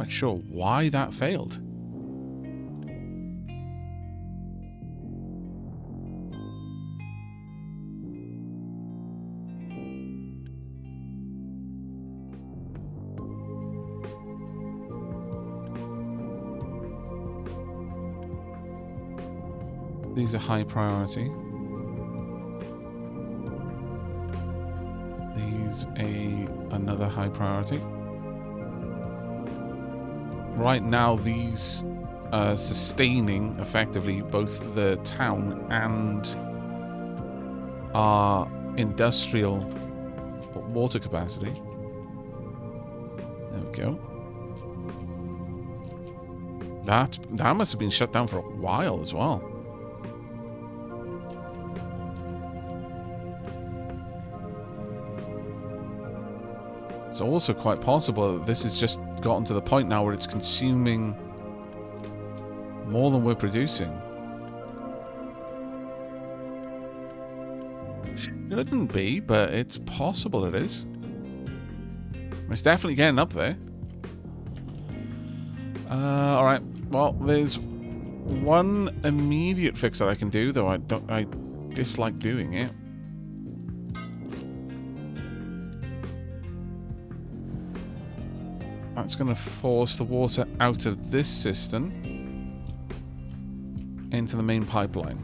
quite sure why that failed. These are high priority. These another high priority. Right now, these are sustaining effectively both the town and our industrial water capacity. There we go. That must have been shut down for a while as well. It's also quite possible that this has just gotten to the point now where it's consuming more than we're producing. Shouldn't be, but it's possible it is. It's definitely getting up there. Alright, well, there's one immediate fix that I can do, though I dislike doing it. That's going to force the water out of this cistern into the main pipeline.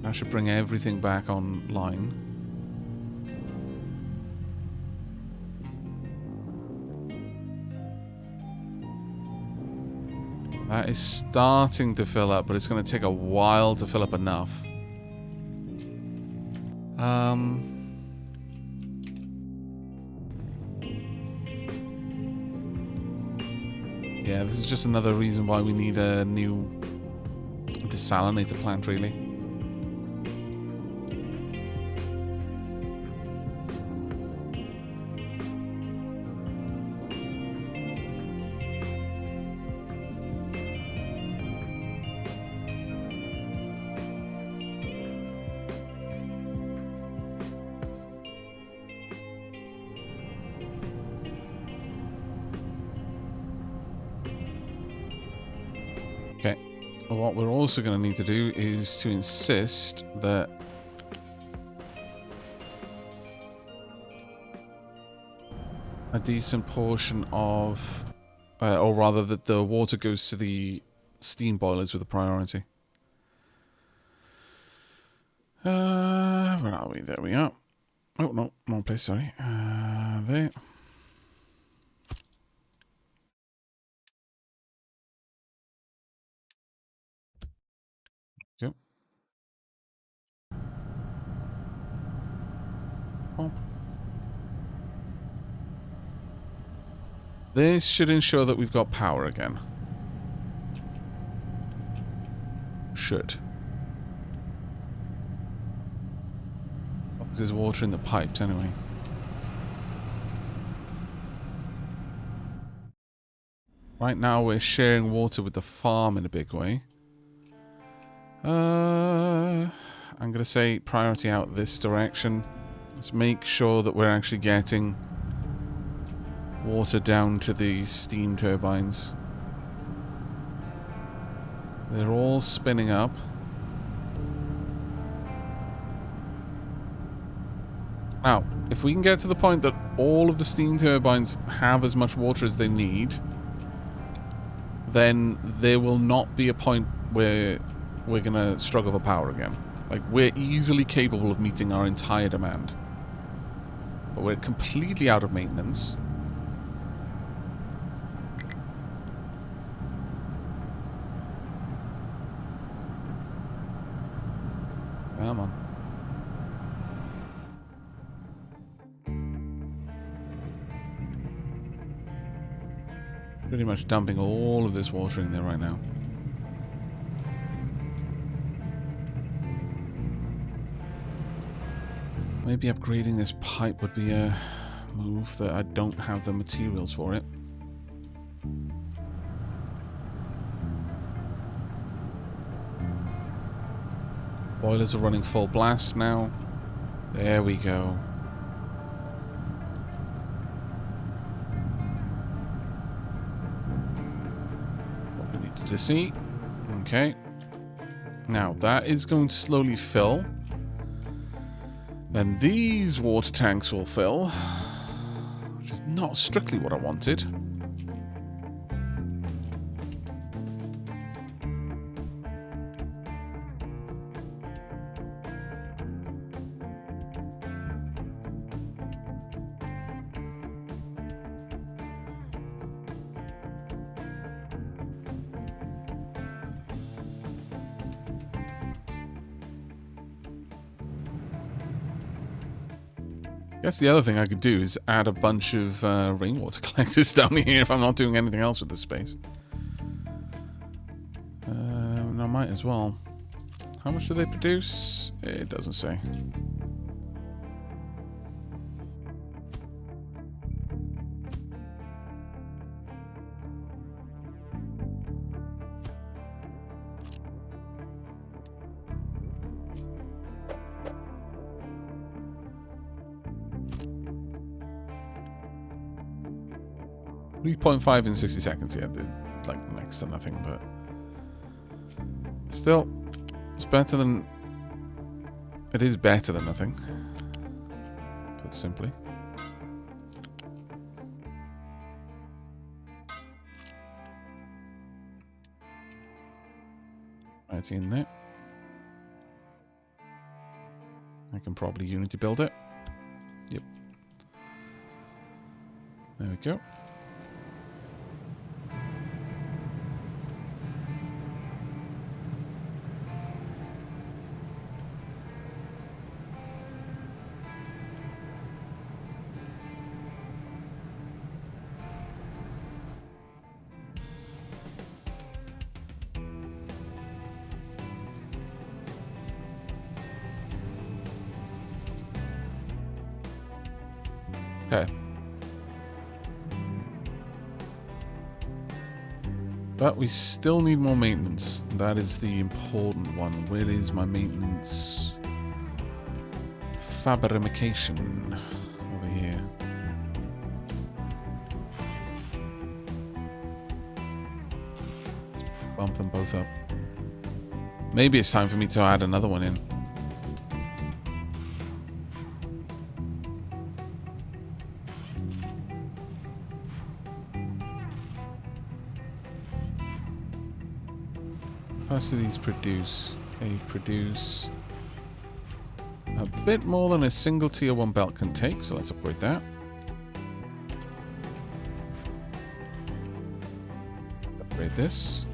That should bring everything back online. That is starting to fill up, but it's going to take a while to fill up enough. Yeah, this is just another reason why we need a new desalinator plant, really. Okay, what we're also going to need to do is to insist that a decent portion of, or rather that the water goes to the steam boilers with a priority. Where are we? There we are. Oh, no, wrong place, sorry. There. Yep. Oh. This should ensure that we've got power again. Should. Because there's water in the pipes anyway. Right now we're sharing water with the farm in a big way. I'm going to say priority out this direction. Let's make sure that we're actually getting water down to the steam turbines. They're all spinning up. Now, if we can get to the point that all of the steam turbines have as much water as they need, then there will not be a point where we're going to struggle for power again. Like, we're easily capable of meeting our entire demand. But we're completely out of maintenance. Come on. Pretty much dumping all of this water in there right now. Maybe upgrading this pipe would be a move that I don't have the materials for it. Boilers are running full blast now. There we go. What we needed to see. Okay. Now, that is going to slowly fill. Then these water tanks will fill. Which is not strictly what I wanted. I guess the other thing I could do is add a bunch of rainwater collectors down here if I'm not doing anything else with this space. I might as well. How much do they produce? It doesn't say. .5 in 60 seconds, yeah, like next to nothing, but still, it's better than, it is better than nothing, put simply. Right in there. I can probably Unity build it. Yep. There we go. Okay. But we still need more maintenance. That is the important one. Where is my maintenance? Fabrication. Over here. Let's bump them both up. Maybe it's time for me to add another one in. How much do these produce? They produce a bit more than a single tier 1 belt can take, so let's upgrade that. Upgrade this.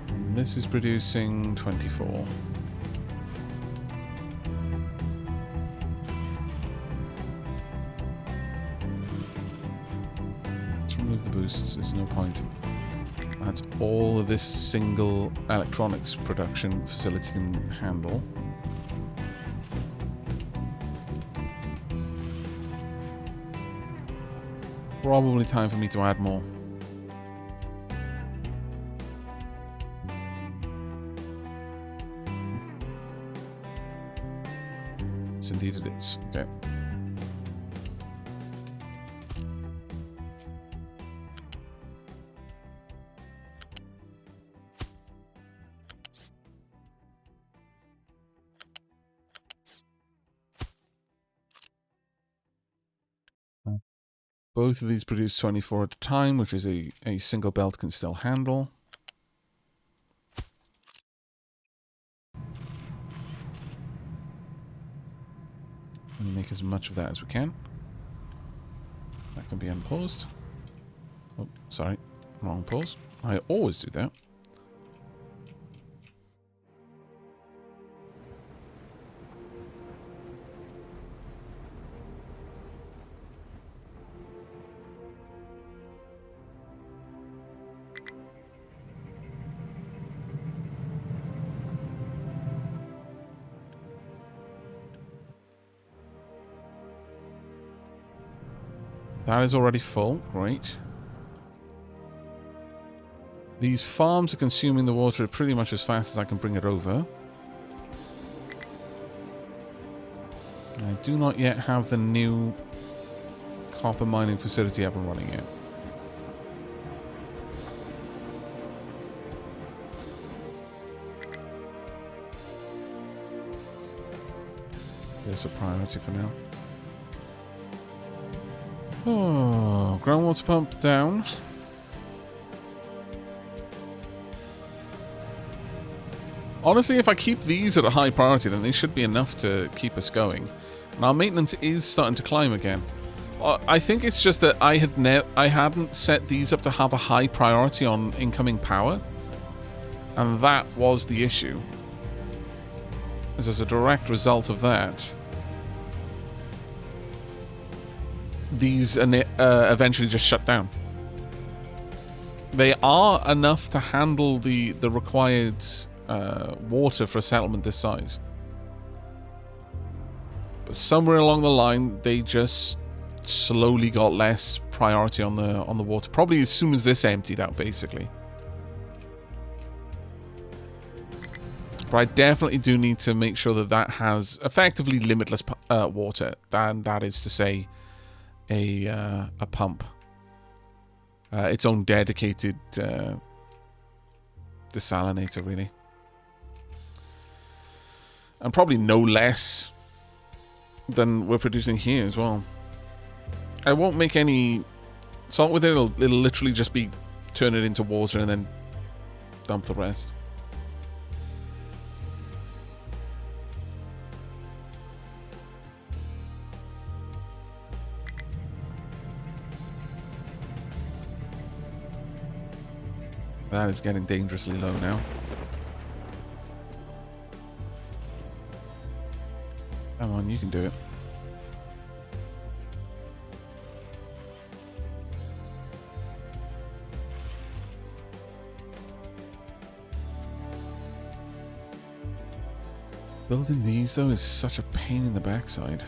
And this is producing 24. Remove the boosts, there's no point. That's all of this single electronics production facility can handle. Probably time for me to add more. Yes, indeed it is. Okay. Both of these produce 24 at a time, which is a single belt can still handle. And make as much of that as we can. That can be unpaused. Oh, sorry. Wrong pause. I always do that. That is already full. Great. These farms are consuming the water pretty much as fast as I can bring it over. I do not yet have the new copper mining facility up and running yet. It's a priority for now. Oh, groundwater pump down. Honestly, if I keep these at a high priority, then they should be enough to keep us going. And our maintenance is starting to climb again. I think it's just that I hadn't set these up to have a high priority on incoming power, and that was the issue. As a direct result of that, these eventually just shut down. They are enough to handle the required water for a settlement this size, but somewhere along the line they just slowly got less priority on the water. Probably as soon as this emptied out, basically. But I definitely do need to make sure that that has effectively limitless water. And that is to say, a pump, its own dedicated desalinator, really, and probably no less than we're producing here as well. I won't make any salt with it. It'll literally just be turn it into water and then dump the rest. That is getting dangerously low now. Come on, you can do it. Building these, though, is such a pain in the backside.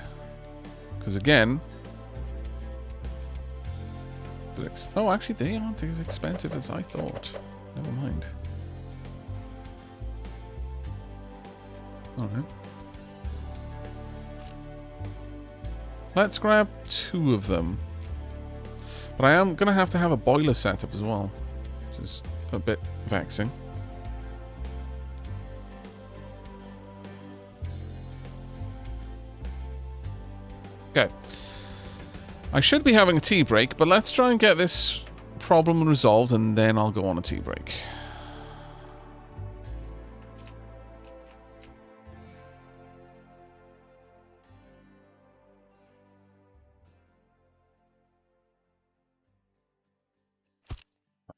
Because, again... Oh, actually, they aren't as expensive as I thought. Never mind. Alright. Let's grab 2 of them. But I am going to have a boiler setup as well, which is a bit vexing. Okay. I should be having a tea break, but let's try and get this problem resolved, and then I'll go on a tea break.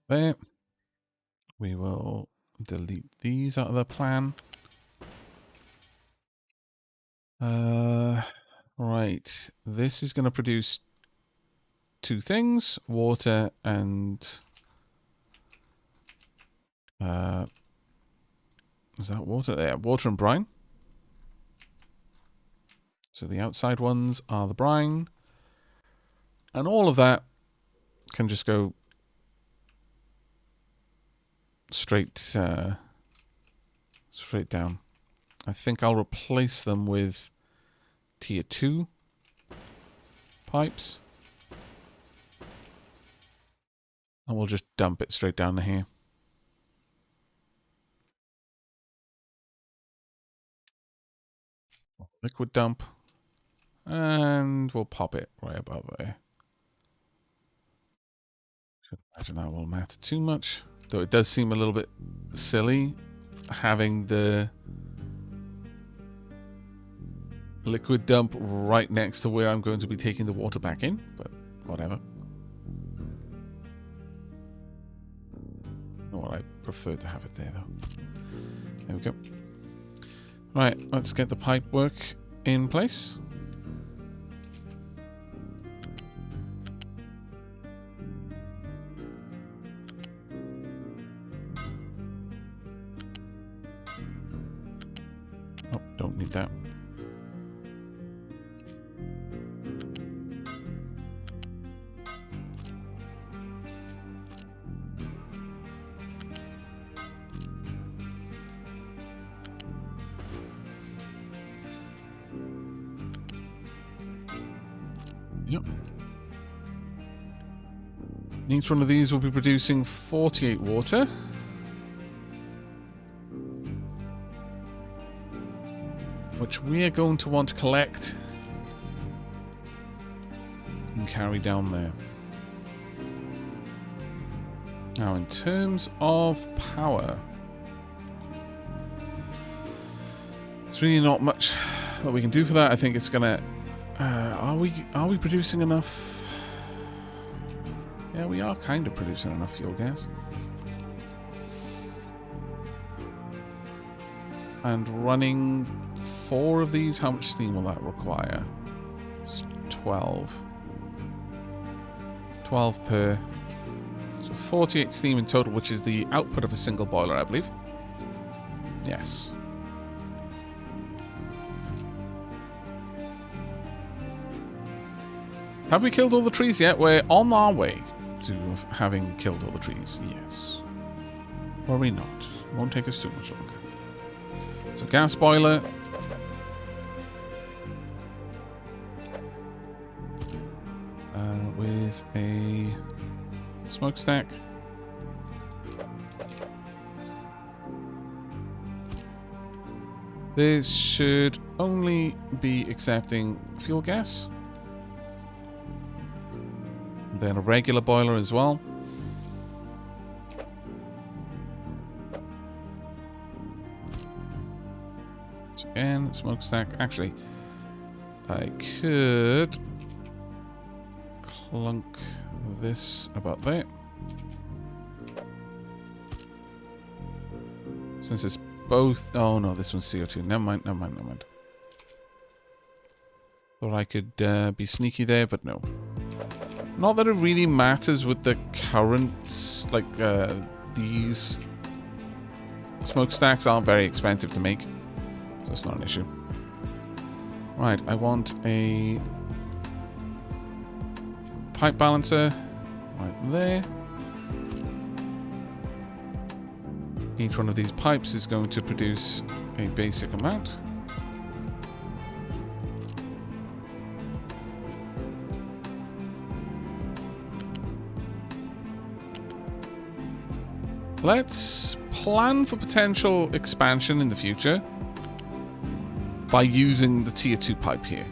There. We will delete these out of the plan. Right. This is going to produce 2 things, water and... is that water? Yeah, water and brine. So the outside ones are the brine. And all of that can just go straight down. I think I'll replace them with tier 2 pipes. And we'll just dump it straight down to here. Liquid dump. And we'll pop it right above there. Should imagine that won't matter too much. Though it does seem a little bit silly having the liquid dump right next to where I'm going to be taking the water back in, but whatever. Well, I prefer to have it there, though. There we go. Right, let's get the pipe work in place. Oh, don't need that. Yep. Each one of these will be producing 48 water. Which we are going to want to collect and carry down there. Now, in terms of power, there's really not much that we can do for that. I think it's gonna. Are we producing enough? Yeah, we are kind of producing enough fuel gas. And running 4 of these, how much steam will that require? It's 12. 12 per. So 48 steam in total, which is the output of a single boiler, I believe. Yes. Have we killed all the trees yet? We're on our way to having killed all the trees. Yes. Worry not. Won't take us too much longer. So gas boiler. With a smokestack. This should only be accepting fuel gas. Then a regular boiler as well. So again, smokestack. Actually, I could clunk this about there. Since it's both... Oh no, this one's CO2. Never mind, never mind, never mind. Thought I could be sneaky there, but no. Not that it really matters with the current... Like, these smokestacks aren't very expensive to make. So it's not an issue. Right, I want a pipe balancer right there. Each one of these pipes is going to produce a basic amount. Let's plan for potential expansion in the future by using the tier 2 pipe here.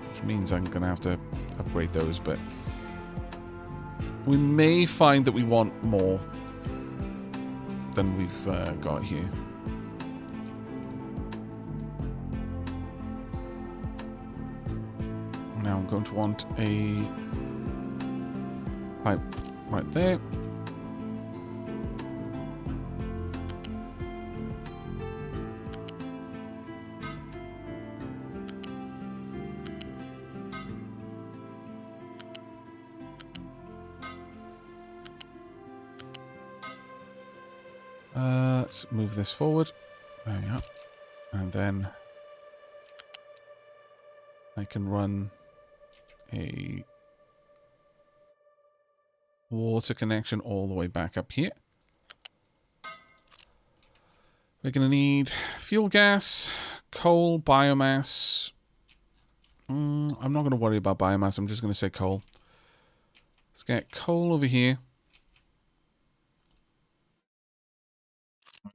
Which means I'm going to have to upgrade those, but we may find that we want more than we've got here. Now I'm going to want a pipe right there. Let's move this forward. There we are. And then I can run a water connection all the way back up here. We're going to need fuel gas, coal, biomass. I'm not going to worry about biomass. I'm just going to say coal. Let's get coal over here.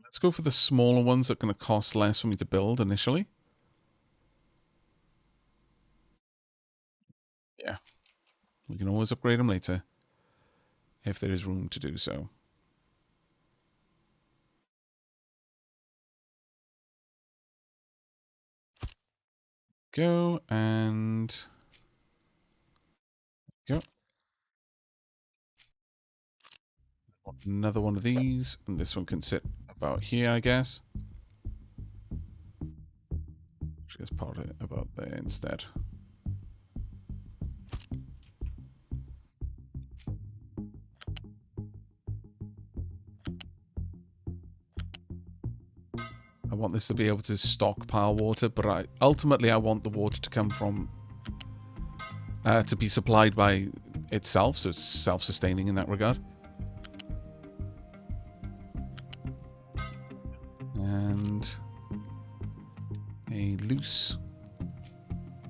Let's go for the smaller ones that are going to cost less for me to build initially. Yeah. We can always upgrade them later if there is room to do so. Go and go. Another one of these, and this one can sit about here, I guess. Actually, let's part it about there instead. I want this to be able to stockpile water, but ultimately I want the water to come from, to be supplied by itself, so it's self-sustaining in that regard. And a loose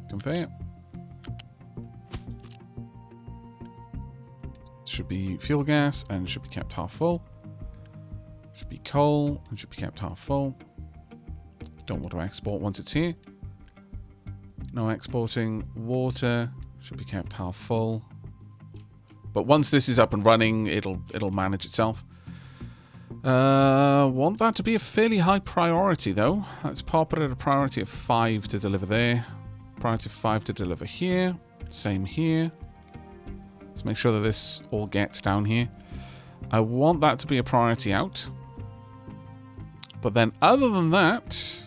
conveyor. should be fuel gas and should be kept half full. Should be coal and should be kept half full. Don't want to export once it's here. No exporting. Water should be kept half full. But once this is up and running, it'll manage itself. Want that to be a fairly high priority though. Let's pop it at a priority of 5 to deliver there. Priority of 5 to deliver here. Same here. Let's make sure that this all gets down here. I want that to be a priority out. But then other than that,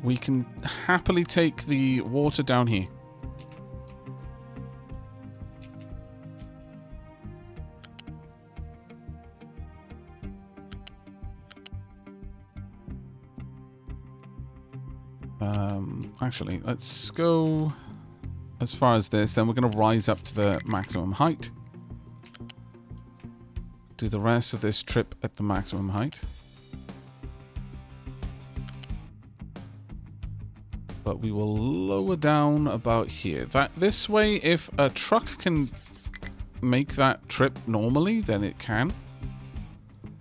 we can happily take the water down here. Actually, let's go as far as this. Then we're going to rise up to the maximum height. Do the rest of this trip at the maximum height. But we will lower down about here. This way, if a truck can make that trip normally, then it can.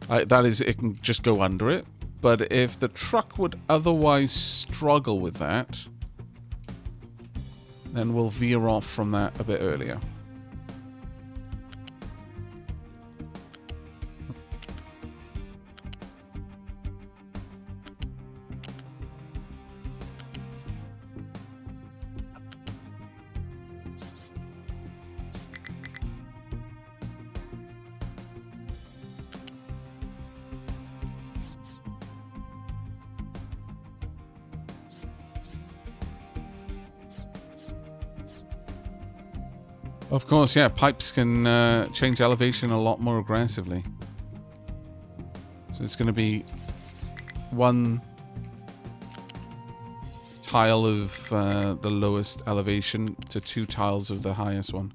That is, it can just go under it. But if the truck would otherwise struggle with that, then we'll veer off from that a bit earlier. Of course, yeah, pipes can change elevation a lot more aggressively. So it's going to be one tile of the lowest elevation to 2 tiles of the highest one.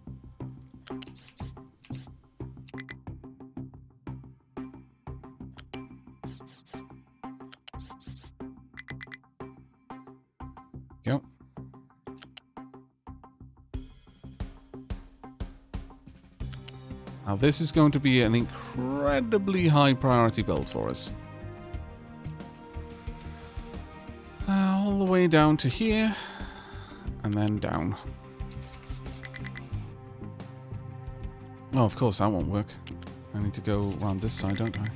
Go. Now this is going to be an incredibly high priority build for us. All the way down to here, and then down. Oh, of course that won't work. I need to go around this side, don't I?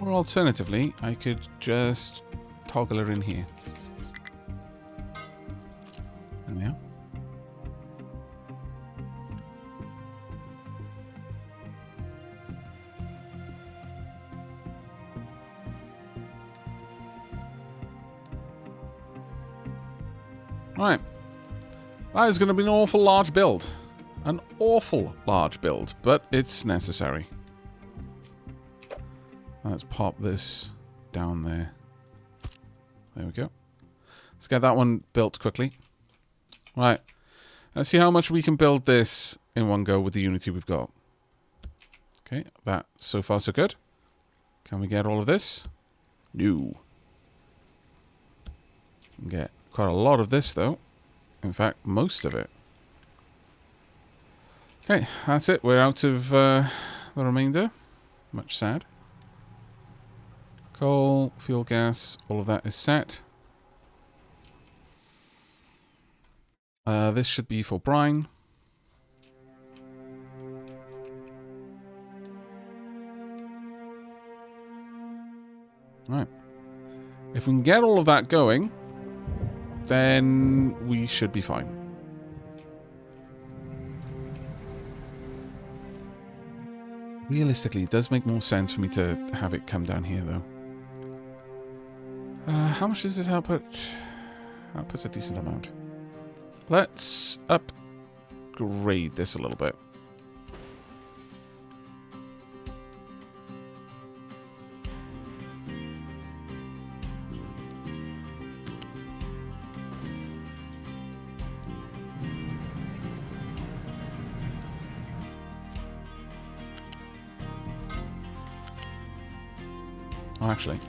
Or alternatively, I could just toggle her in here. Yeah. Alright. That is going to be an awful large build. An awful large build, but it's necessary. Let's pop this down there. There we go. Let's get that one built quickly. Right, let's see how much we can build this in one go with the Unity we've got. Okay, that so far so good. Can we get all of this? No. Can get quite a lot of this though. In fact, most of it. Okay, that's it. We're out of the remainder. Much sad. Coal, fuel gas, all of that is set. This should be for brine. Right. If we can get all of that going, then we should be fine. Realistically, it does make more sense for me to have it come down here, though. How much does this output? Output's a decent amount. Let's upgrade this a little bit. Oh, actually.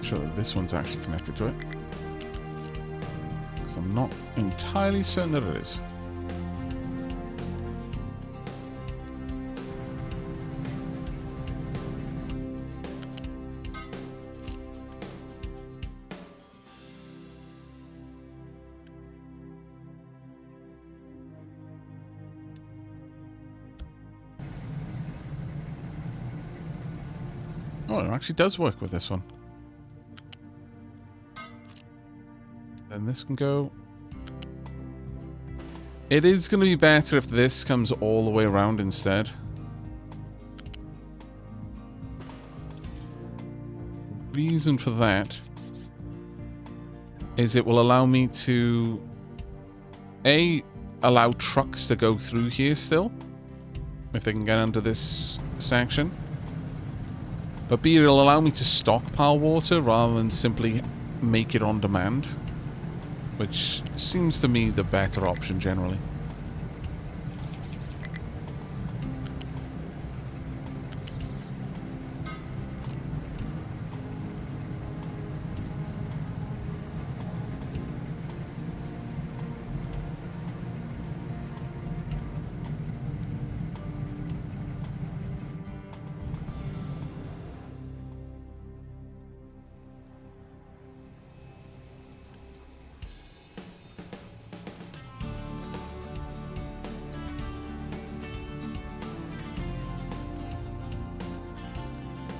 sure that this one's actually connected to it, because I'm not entirely certain that it is. Oh, it actually does work with this one. Then this can go. It is going to be better if this comes all the way around instead. Reason for that is it will allow me to allow trucks to go through here still, if they can get under this section. But B, it'll allow me to stockpile water rather than simply make it on demand, which seems to me the better option generally.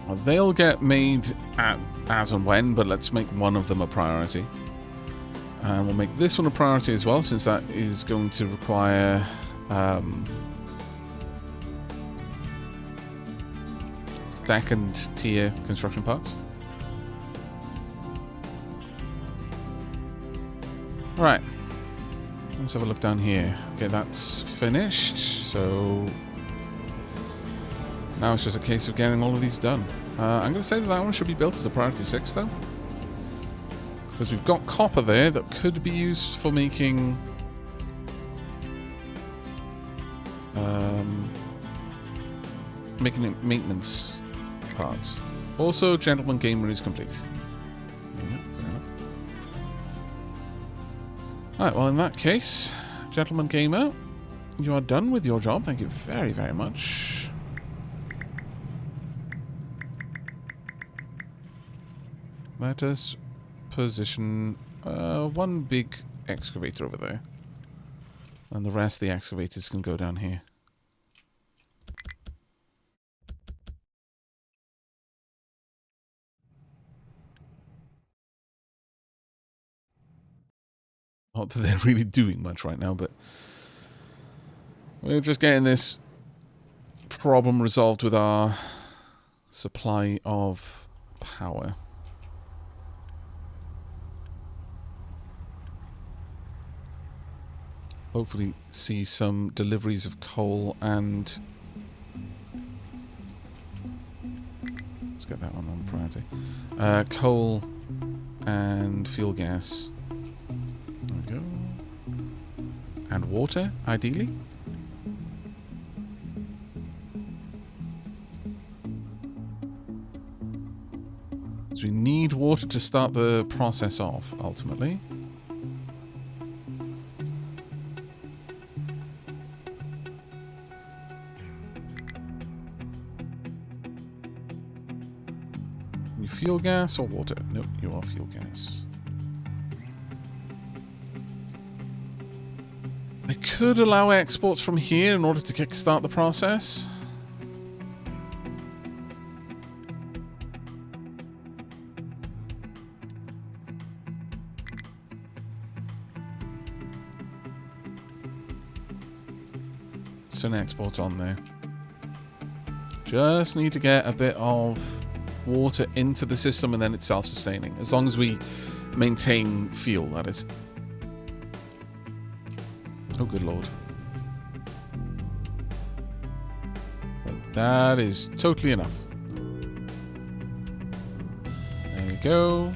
Well, they'll get made as and when, but let's make one of them a priority. And we'll make this one a priority as well, since that is going to require second tier construction parts. Right. Let's have a look down here. Okay, that's finished. So now it's just a case of getting all of these done. I'm going to say that that one should be built as a priority 6, though. Because we've got copper there that could be used for making maintenance parts. Also, Gentleman Gamer is complete. Yeah, fair enough. Alright, well in that case, Gentleman Gamer, you are done with your job. Thank you very, very much. Let us position one big excavator over there. And the rest of the excavators can go down here. Not that they're really doing much right now, but we're just getting this problem resolved with our supply of power. Hopefully see some deliveries of coal and... Let's get that one on priority. Coal and fuel gas. There we go. And water, ideally. So we need water to start the process off, ultimately. Fuel gas or water? Nope, you are fuel gas. I could allow exports from here in order to kickstart the process. So an export on there. Just need to get a bit of water into the system and then it's self-sustaining. As long as we maintain fuel, that is. Oh, good lord. But that is totally enough. There we go.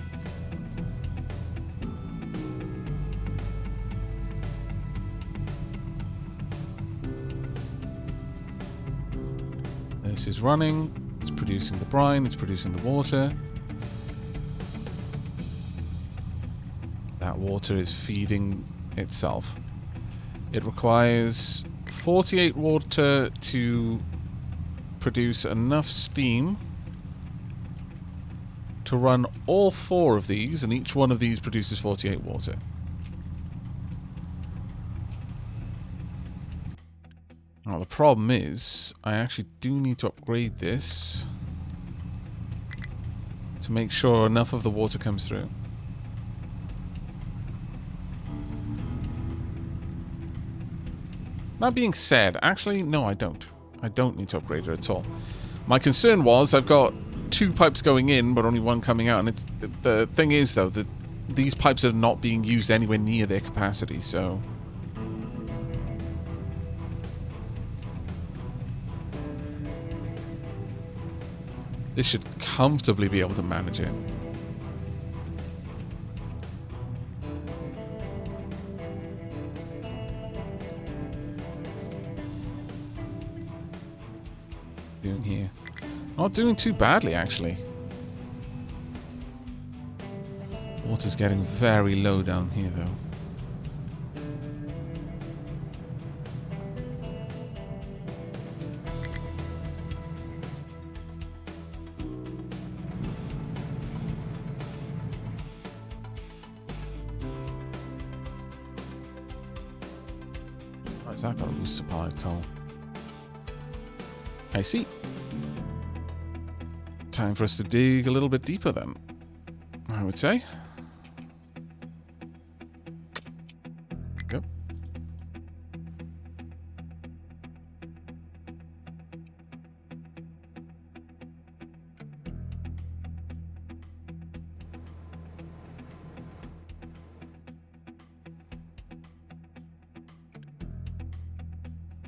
This is running. It's producing the brine, it's producing the water. that water is feeding itself. It requires 48 water to produce enough steam to run all 4 of these, and each one of these produces 48 water. Now the problem is, I actually do need to upgrade this to make sure enough of the water comes through. That being said, actually, no, I don't. I don't need to upgrade it at all. My concern was I've got 2 pipes going in, but only 1 coming out, and it's the thing is though that these pipes are not being used anywhere near their capacity, so this should comfortably be able to manage it. Doing here. Not doing too badly, actually. Water's getting very low down here, though. Why has that got a loose supply of coal? I see. Time for us to dig a little bit deeper then, I would say. Yep.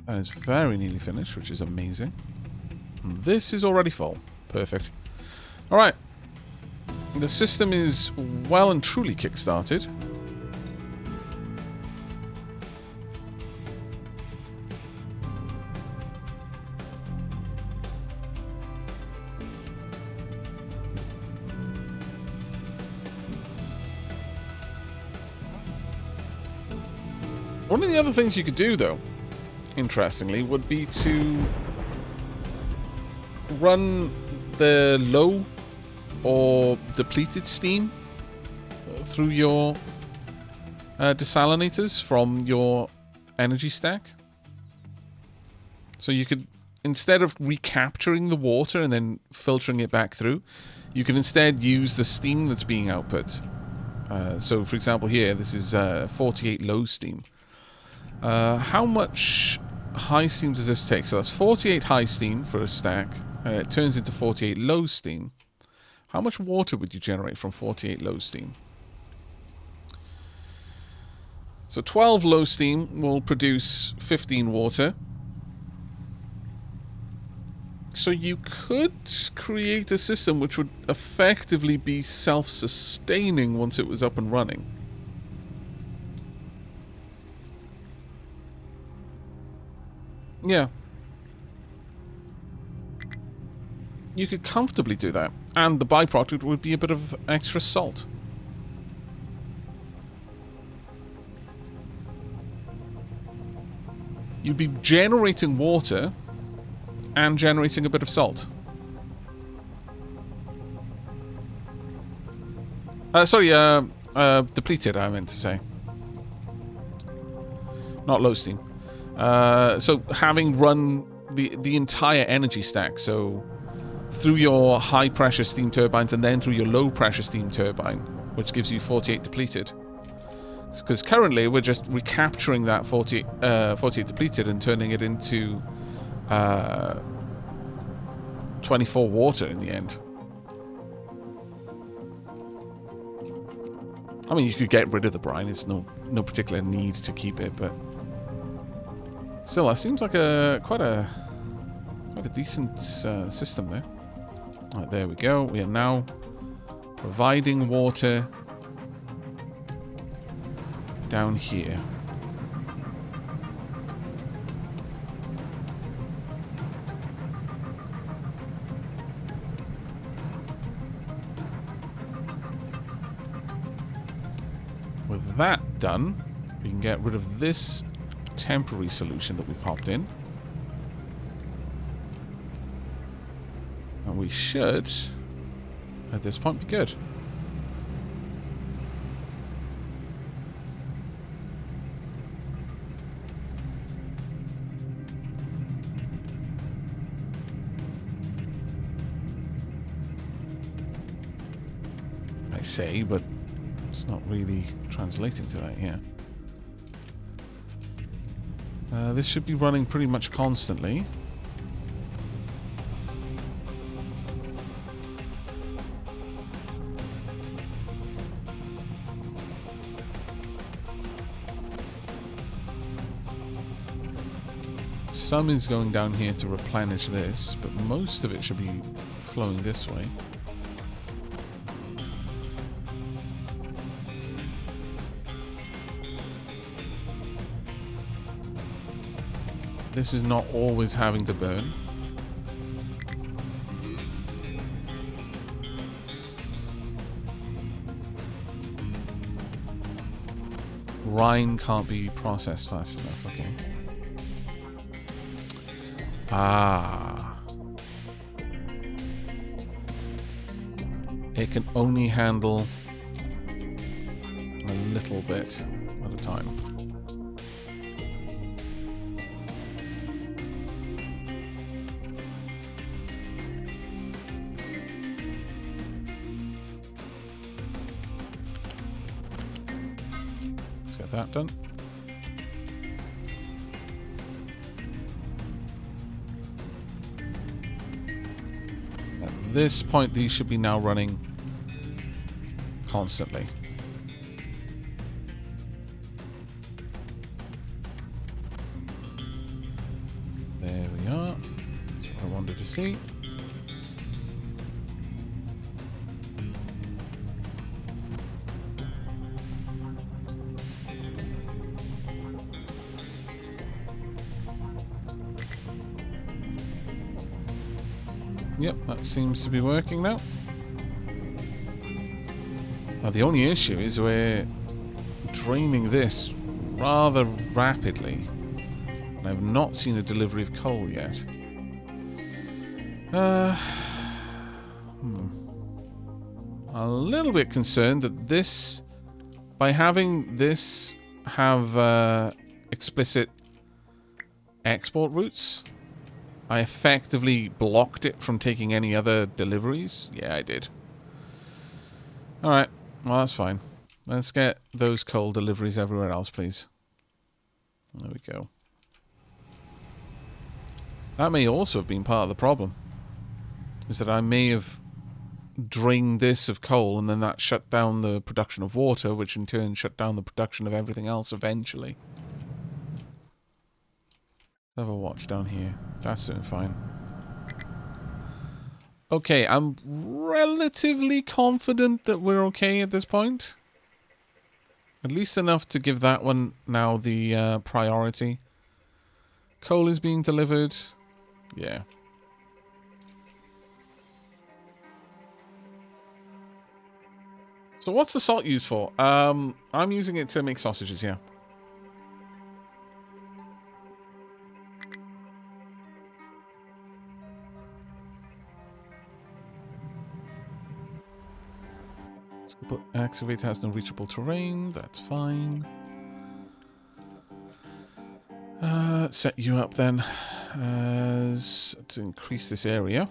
That is very nearly finished, which is amazing. And this is already full. Perfect. Alright. The system is well and truly kick-started. One of the other things you could do, though, interestingly, would be to run the low or depleted steam through your desalinators from your energy stack. So you could, instead of recapturing the water and then filtering it back through, you can instead use the steam that's being output. So for example here, this is 48 low steam. How much high steam does this take? So that's 48 high steam for a stack. It turns into 48 low steam. How much water would you generate from 48 low steam? So 12 low steam will produce 15 water. So you could create a system which would effectively be self-sustaining once it was up and running. Yeah. You could comfortably do that. And the byproduct would be a bit of extra salt. You'd be generating water and generating a bit of salt. Depleted, I meant to say. Not low steam. So having run the entire energy stack, so through your high pressure steam turbines and then through your low pressure steam turbine, which gives you 48 depleted. Because currently we're just recapturing that 48 depleted and turning it into 24 water in the end. I mean, you could get rid of the brine. It's no particular need to keep it, but still, that seems like quite a decent system there. Right, there we go. We are now providing water down here. that done, we can get rid of this temporary solution that we popped in. And we should, at this point, be good. I say, but it's not really translating to that here. This should be running pretty much constantly. Some is going down here to replenish this, but most of it should be flowing this way. This is not always having to burn. Brine can't be processed fast enough, okay. Ah. It can only handle a little bit at a time. Let's get that done. At this point, these should be now running constantly. There we are. That's what I wanted to see. Yep, that seems to be working now. Now the only issue is we're draining this rather rapidly. And I've not seen a delivery of coal yet. A little bit concerned that this, by having this have explicit export routes, I effectively blocked it from taking any other deliveries. Yeah, I did. Alright, well that's fine. Let's get those coal deliveries everywhere else, please. There we go. That may also have been part of the problem. Is that I may have drained this of coal and then that shut down the production of water, which in turn shut down the production of everything else eventually. Have a watch down here. That's doing fine. Okay, I'm relatively confident that we're okay at this point. At least enough to give that one now the priority. Coal is being delivered. Yeah. So what's the salt used for? I'm using it to make sausages, yeah. Excavator has no reachable terrain. That's fine. Let's set you up then as to increase this area.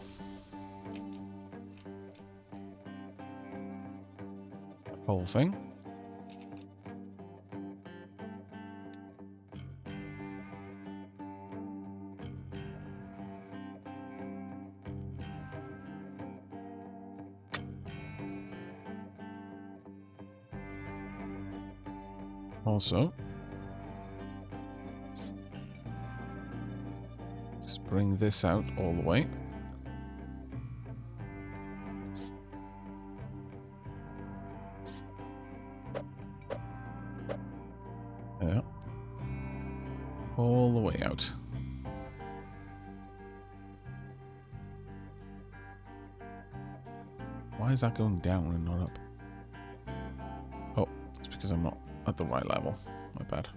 Whole thing. Also, let's bring this out all the way. Yeah. All the way out. Why is that going down and not up? Oh, it's because I'm not at the right level. My bad.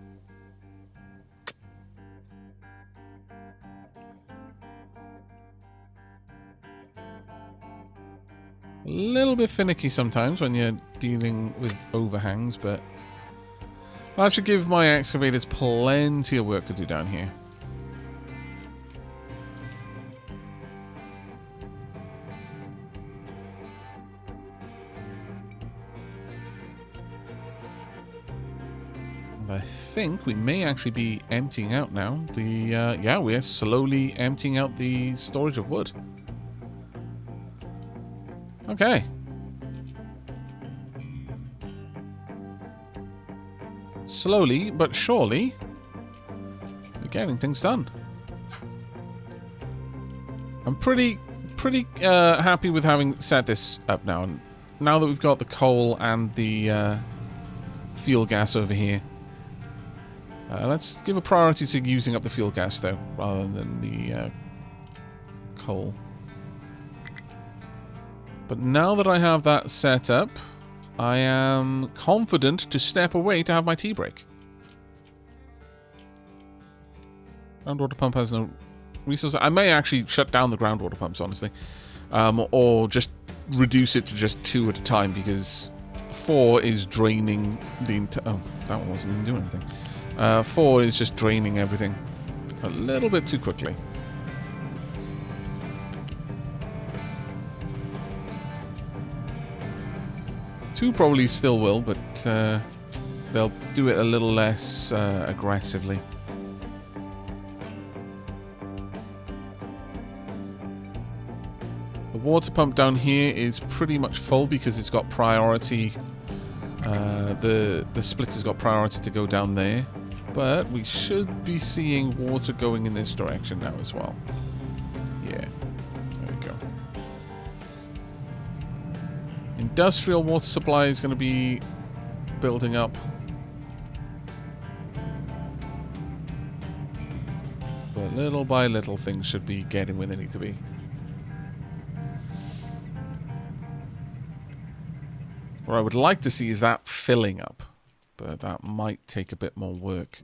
A little bit finicky sometimes when you're dealing with overhangs, but I should give my excavators plenty of work to do down here. And I think we may actually be emptying out now. Yeah, we're slowly emptying out the storage of wood. Okay. Slowly but surely, we're getting things done. I'm pretty happy with having set this up now. And now that we've got the coal and the fuel gas over here, let's give a priority to using up the fuel gas though, rather than the coal. But now that I have that set up, I am confident to step away to have my tea break. Groundwater pump has no resources. I may actually shut down the groundwater pumps, honestly. Or just reduce it to just 2 at a time, because 4 is draining the entire... Oh, that one wasn't even doing anything. 4 is just draining everything a little bit too quickly. 2 probably still will, but they'll do it a little less aggressively. The water pump down here is pretty much full because it's got priority. The splitter's got priority to go down there, but we should be seeing water going in this direction now as well. Yeah, there we go. Industrial water supply is going to be building up. But little by little, things should be getting where they need to be. What I would like to see is that filling up, but that might take a bit more work.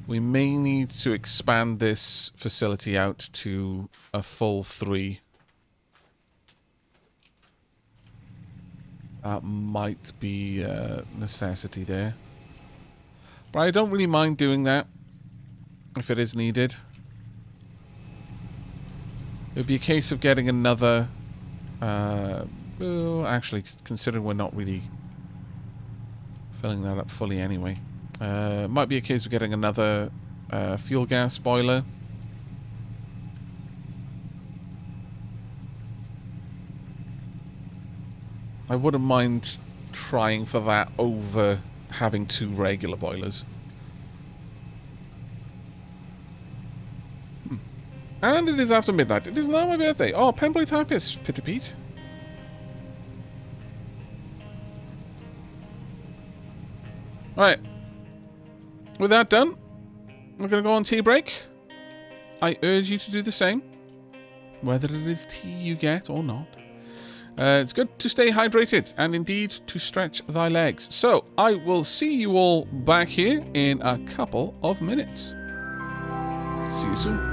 We may need to expand this facility out to a full 3. That might be a necessity there. But I don't really mind doing that if it is needed. It would be a case of getting another... well, actually, considering we're not really filling that up fully anyway. Might be a case of getting another fuel gas boiler. I wouldn't mind trying for that over having 2 regular boilers. And it is after midnight. It is now my birthday. Oh, Pembley Tapis, Pitty Pete. Right. With that done, we're going to go on tea break. I urge you to do the same, whether it is tea you get or not. It's good to stay hydrated and indeed to stretch thy legs. So I will see you all back here in a couple of minutes. See you soon.